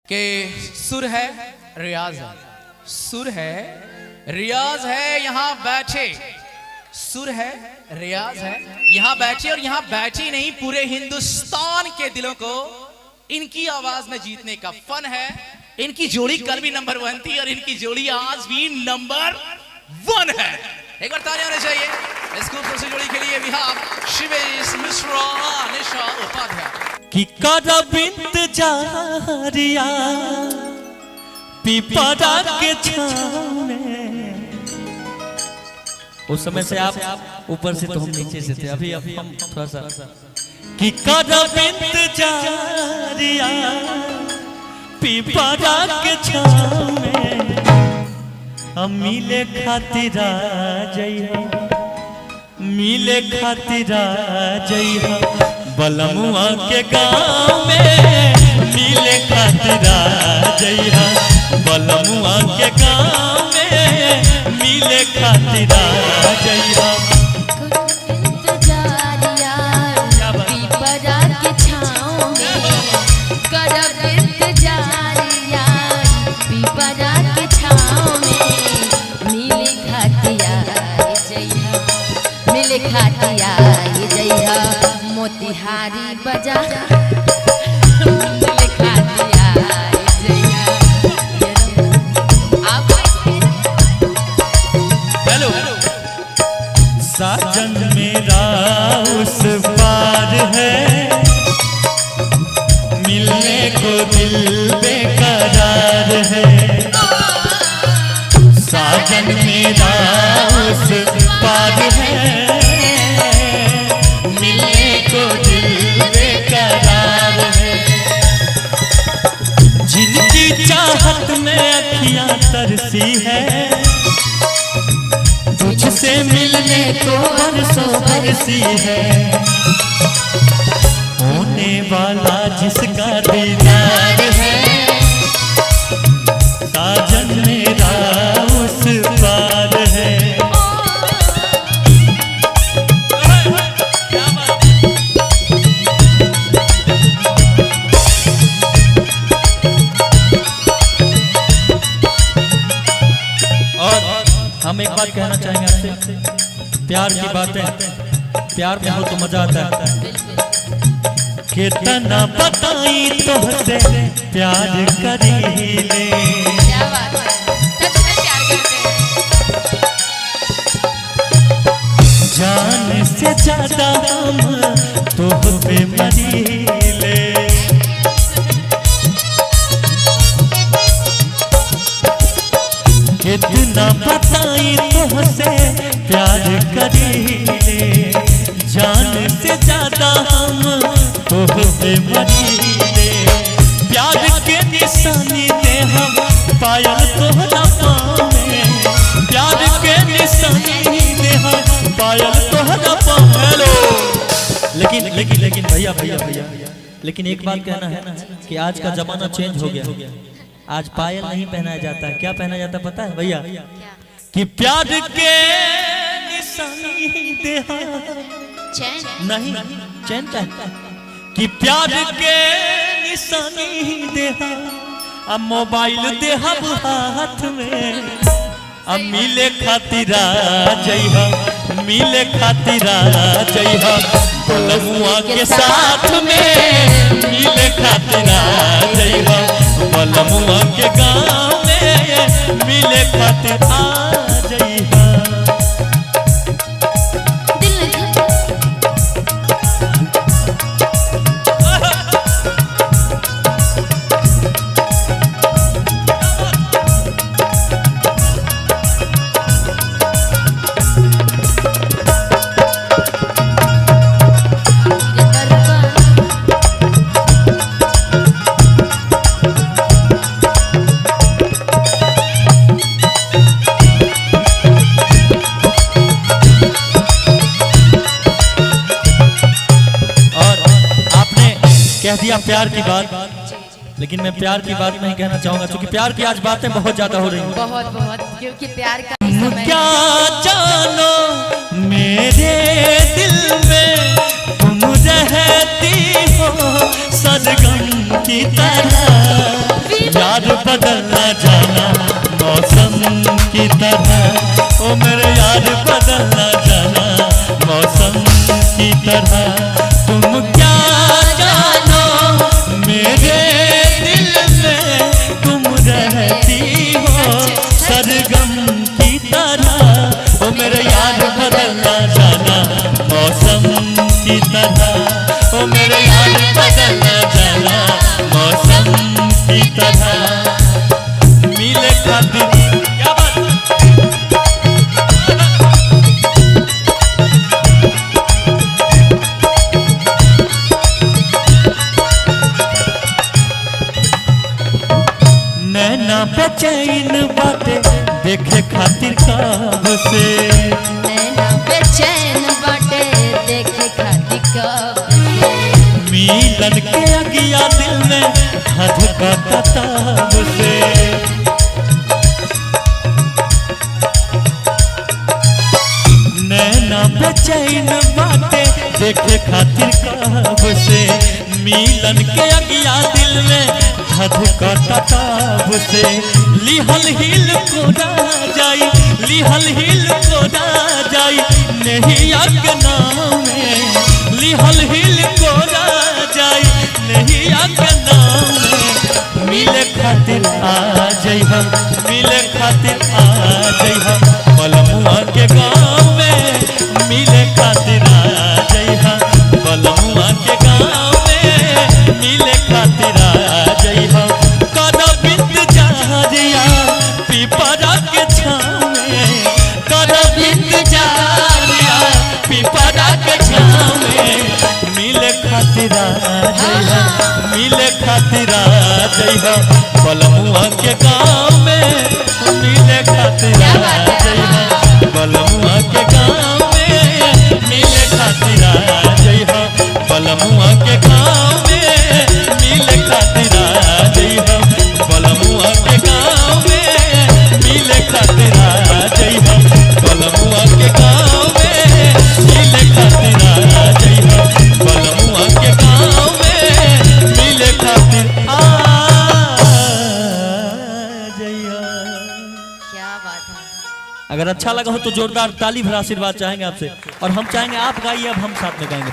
कि सुर है रियाज है, सुर है रियाज है यहाँ बैठे, सुर है रियाज है यहाँ बैठे। और यहाँ बैठी नहीं, पूरे हिंदुस्तान के दिलों को इनकी आवाज में जीतने का फन है। इनकी जोड़ी कल भी नंबर 1 थी और इनकी जोड़ी आज भी नंबर 1 है। एक बार तालियां होनी चाहिए इस खूबसूरत जोड़ी के लिए। विहार शिवेश मिश्रा निशा उपाध्याय कि करब इंतजारिया पीपरा के छाँव में। उस समय से आप ऊपर से तो हम नीचे से थे, अभी अब हम थोड़ा सा कि करब इंतजारिया पीपरा के छाँव में। हम मिले खातिर जइहा, मिले खातिर जइहा बलमुआ के गाँव में। मिले खातिर जइहा बलमुआ के गाँव में। मिले खातिर जइहा खातिया जइहा मोतिहारी बाजार। खातिया जइहा हेलो साजन मेरा उस पार है, मिलने को दिल बेकरार है। साजन मेरा उस पार है, चाहत में अखियां तरसी है, तुझसे मिलने को बरसों बरसी है। होने वाला जिसका दीदार है, साजन मेरा उस पार है। हम एक बात कहना चाहेंगे आपसे, प्यार की बातें प्यार में हो तो मजा आता है। कितना बताई तोहसे प्यार करीले, जान से ज्यादा हम तोह पे मरीले। कितना बताई तुमसे प्यार करीले, जान से ज्यादा हम तुझसे मरीले। प्यार के निशानी दे हम पायल तोहरा पाँव में। प्यार के निशानी दे हम पायल तोहरा पाँव में। लेकिन भैया लेकिन एक बात कहना है कि आज का जमाना चेंज हो गया। आज पायल नहीं पहनाया जाता है, क्या पहना जाता पता है भैया? कि प्यार के निशानी दे चैन नहीं, चैन का कि प्यार के निशानी दे अब मोबाइल दे हम हाथ में। अब मिले खातिर जइहा, मिले खातिर जइहा बलमुआ के साथ में। मिले खातिर जइहा बलमुआ के गाँव में। मिले खातिर जइहा। कह दिया प्यार की बात, लेकिन मैं प्यार की बात नहीं कहना चाहूंगा क्योंकि प्यार की आज बातें बहुत ज्यादा हो रही हैं। बहुत क्योंकि प्यार का क्या जानो मेरे दिल में तुम रहती हो सरगम की तरह। बदलना जाना मौसम की तरह। ओ मेरे यार बदलना जाना मौसम की तरह। तुम क्या जानो मेरे दिल में तुम रहती हो सरगम की तरह। ओ मेरे यार बदलना जाना मौसम की तरह। ओ मेरे यार बदलना जाना मौसम की तरह। मिले खातिर क्या बात नैना बेचैन बाटे देखे खातिर कब से। नैना बेचैन बाटे देखे खातिर कब से। मिलन के अगिया दिल में धधका तब से। नैना बेचैन बाटे देखे खातिर कब से। मिलन के अगिया दिल में धधका तब से। लिहल हिल को जाई लिहल हिल को जाई नहीं अगना में। लिहल हिल को जाई नहीं अगना में। मिले खातिर आ जइहा मिले खातिर आ जइहा बलमुआ के गाँव में। मिले खातिर आ जइहा बलमुआ के गाँव में। मिले खातिर आ जइहा कदम इंतजारिया पिपरा के छाँव में। कदम इंतजारिया पिपरा के छाँव में। मिले खातिर आ जइहा मिले खातिर आ जइहा बलमुआ के गाँव में। मिले खातिर आ जइहा बलमुआ के गाँव में। मिले खातिर आ जइहा बलमुआ के गाँव में। मिले खातिर आ जइहा बलमुआ के गाँव में। मिले खातिर आ जइहा बलमुआ के गाँव में। मिले खातिर आ जइहा बलमुआ के गाँव में। मिले खातिर आ जइहा। क्या बात है। अगर अच्छा लगा हो तो जोरदार ताली भरा आशीर्वाद चाहेंगे आपसे और हम चाहेंगे आप गाइए अब हम साथ में गाएंगे।